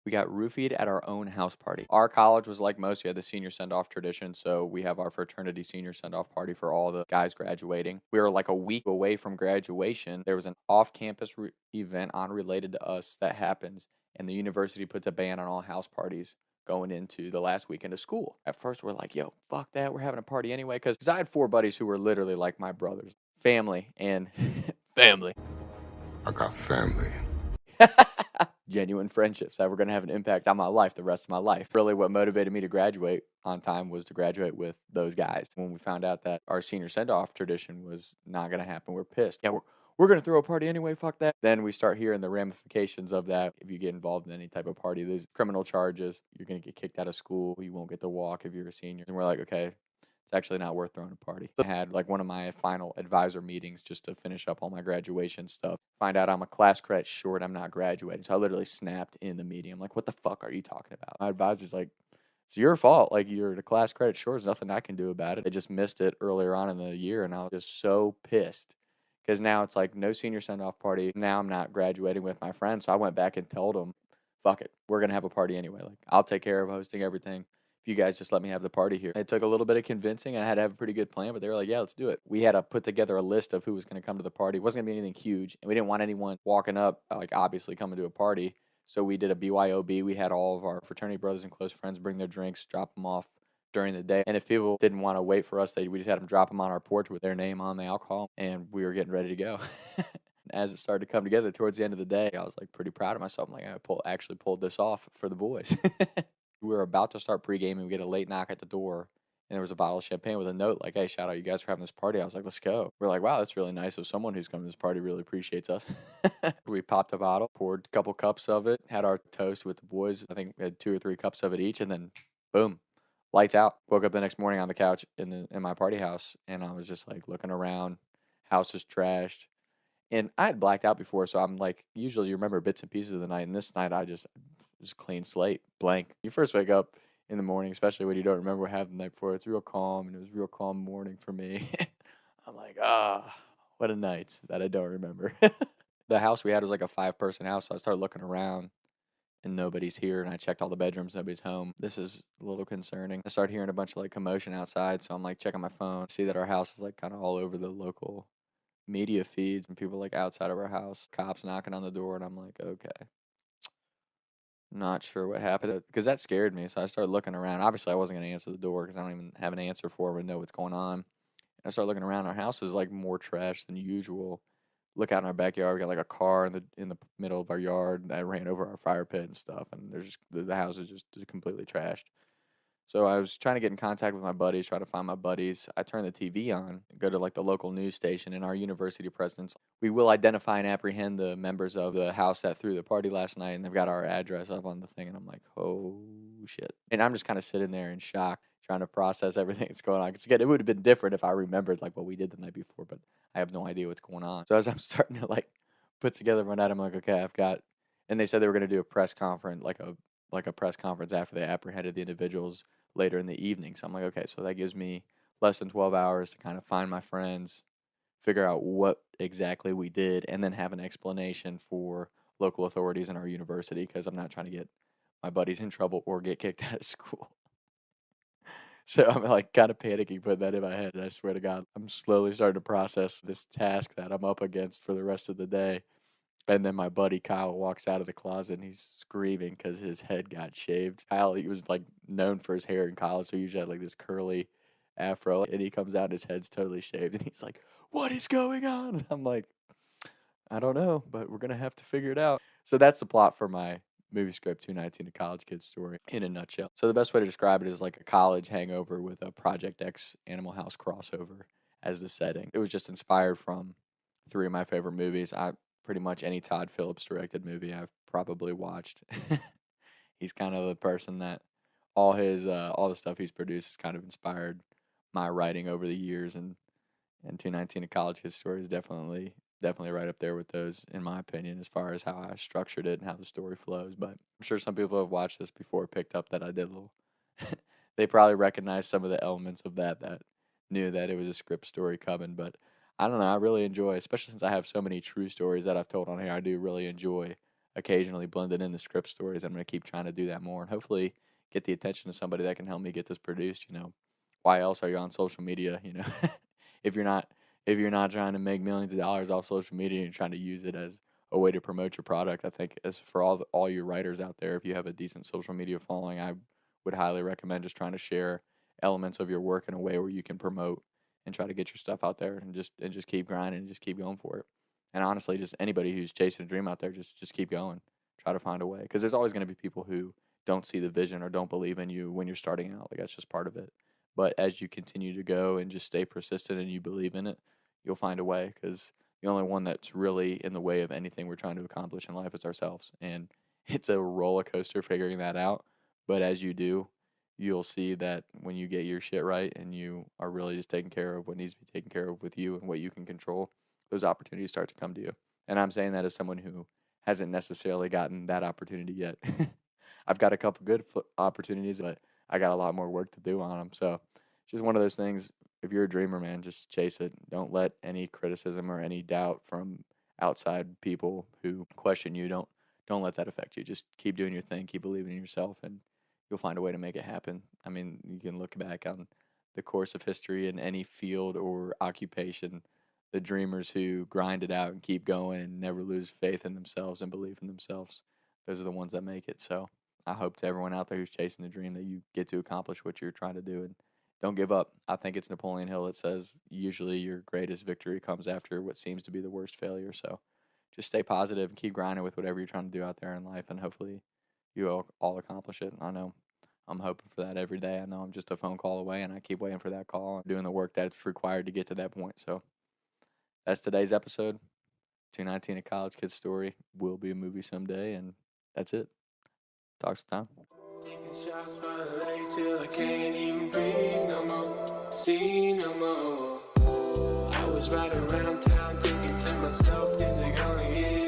We got roofied at our own house party. Our college was like most, we had the senior send-off tradition, so we have our fraternity senior send-off party for all the guys graduating. We were like a week away from graduation. There was an off-campus event unrelated to us that happens, and the university puts a ban on all house parties going into the last weekend of school. At first, we're like, yo, fuck that. We're having a party anyway. Because I had 4 buddies who were literally like my brothers. Family and family. I got family. Genuine friendships that were going to have an impact on my life the rest of my life. Really, what motivated me to graduate on time was to graduate with those guys. When we found out that our senior send-off tradition was not going to happen, we're pissed. Yeah, we're going to throw a party anyway, fuck that. Then we start hearing the ramifications of that. If you get involved in any type of party, there's criminal charges. You're going to get kicked out of school. You won't get to walk if you're a senior. And we're like, okay, it's actually not worth throwing a party. So I had like one of my final advisor meetings just to finish up all my graduation stuff. Find out I'm a class credit short. I'm not graduating. So I literally snapped in the meeting. I'm like, what the fuck are you talking about? My advisor's like, it's your fault. Like, you're the class credit short. There's nothing I can do about it. I just missed it earlier on in the year, and I was just so pissed. Because now it's like no senior send-off party. Now I'm not graduating with my friends. So I went back and told them, fuck it. We're going to have a party anyway. Like, I'll take care of hosting everything. If you guys just let me have the party here. It took a little bit of convincing. I had to have a pretty good plan, but they were like, yeah, let's do it. We had to put together a list of who was going to come to the party. It wasn't going to be anything huge, and we didn't want anyone walking up, like, obviously coming to a party. So we did a BYOB. We had all of our fraternity brothers and close friends bring their drinks, drop them off during the day. And if people didn't want to wait for us, we just had them drop them on our porch with their name on the alcohol, and we were getting ready to go. As it started to come together towards the end of the day, I was like pretty proud of myself. I'm like, I actually pulled this off for the boys. We were about to start pregame, we get a late knock at the door, and there was a bottle of champagne with a note like, hey, shout out you guys for having this party. I was like, let's go. We're like, wow, that's really nice of someone who's coming to this party really appreciates us. We popped a bottle, poured a couple cups of it, had our toast with the boys. I think we had 2 or 3 cups of it each, and then boom, lights out. Woke up the next morning on the couch in my party house, and I was just like looking around. House is trashed. And I had blacked out before, so I'm like, usually you remember bits and pieces of the night, and this night I just was a clean slate, blank. You first wake up in the morning, especially when you don't remember what happened the night before. It's real calm, and it was a real calm morning for me. I'm like, what a night that I don't remember. The house we had was like a 5-person house, so I started looking around, and nobody's here, and I checked all the bedrooms, nobody's home. This is a little concerning. I started hearing a bunch of like commotion outside, so I'm like checking my phone, see that our house is like kind of all over the local media feeds and people like outside of our house, cops knocking on the door, and I'm like, okay, not sure what happened because that scared me. So I started looking around. Obviously, I wasn't going to answer the door because I don't even have an answer for it and know what's going on. And I started looking around. Our house is like more trash than usual. Look out in our backyard. We got like a car in the middle of our yard that ran over our fire pit and stuff. And there's just the house is just completely trashed. So I was trying to get in contact with my buddies, try to find my buddies. I turn the TV on, go to like the local news station, and our university presidents, we will identify and apprehend the members of the house that threw the party last night, and they've got our address up on the thing, and I'm like, oh shit. And I'm just kind of sitting there in shock, trying to process everything that's going on. 'Cause again, it would have been different if I remembered like what we did the night before, but I have no idea what's going on. So as I'm starting to like put together my night, I'm like, okay, and they said they were going to do a press conference, like a press conference after they apprehended the individuals later in the evening. So I'm like, okay, so that gives me less than 12 hours to kind of find my friends, figure out what exactly we did, and then have an explanation for local authorities in our university because I'm not trying to get my buddies in trouble or get kicked out of school. So I'm like kind of panicking, putting that in my head. And I swear to God, I'm slowly starting to process this task that I'm up against for the rest of the day. And then my buddy Kyle walks out of the closet and he's screaming because his head got shaved. Kyle, he was like known for his hair in college, so he usually had like this curly afro. And he comes out and his head's totally shaved. And he's like, what is going on? And I'm like, I don't know, but we're going to have to figure it out. So that's the plot for my movie script, 219, A College Kid's Story, in a nutshell. So the best way to describe it is like a college hangover with a Project X Animal House crossover as the setting. It was just inspired from 3 of my favorite movies. Pretty much any Todd Phillips directed movie I've probably watched. He's kind of the person that all the stuff he's produced has kind of inspired my writing over the years, and 219 A College Kid's Story is definitely right up there with those in my opinion as far as how I structured it and how the story flows. But I'm sure some people have watched this before, picked up that I did a little they probably recognized some of the elements of that knew that it was a script story coming. But I don't know, I really enjoy, especially since I have so many true stories that I've told on here, I do really enjoy occasionally blended in the script stories. I'm going to keep trying to do that more and hopefully get the attention of somebody that can help me get this produced. Why else are you on social media? If you're not if you're not trying to make millions of dollars off social media and you're trying to use it as a way to promote your product, I think as for all you writers out there, if you have a decent social media following, I would highly recommend just trying to share elements of your work in a way where you can promote and try to get your stuff out there and just keep grinding and just keep going for it. And honestly, just anybody who's chasing a dream out there, just keep going. Try to find a way because there's always going to be people who don't see the vision or don't believe in you when you're starting out. Like that's just part of it. But as you continue to go and just stay persistent and you believe in it, you'll find a way because the only one that's really in the way of anything we're trying to accomplish in life is ourselves. And it's a roller coaster figuring that out. But as you do, you'll see that when you get your shit right and you are really just taking care of what needs to be taken care of with you and what you can control, those opportunities start to come to you. And I'm saying that as someone who hasn't necessarily gotten that opportunity yet. I've got a couple good opportunities, but I got a lot more work to do on them. So it's just one of those things. If you're a dreamer, man, just chase it. Don't let any criticism or any doubt from outside people who question you. Don't let that affect you. Just keep doing your thing. Keep believing in yourself, and you'll find a way to make it happen. I mean, you can look back on the course of history in any field or occupation. The dreamers who grind it out and keep going and never lose faith in themselves and believe in themselves, those are the ones that make it. So I hope to everyone out there who's chasing the dream that you get to accomplish what you're trying to do and don't give up. I think it's Napoleon Hill that says usually your greatest victory comes after what seems to be the worst failure. So just stay positive and keep grinding with whatever you're trying to do out there in life, and hopefully you all accomplish it. I know I'm hoping for that every day. I know I'm just a phone call away, and I keep waiting for that call and doing the work that's required to get to that point. So that's today's episode. 219, a college kid's story, will be a movie someday, and that's it. Talk some time. Taking shots by the lake till I can't even breathe no more, see no more. I was riding around town thinking to myself, is it gonna get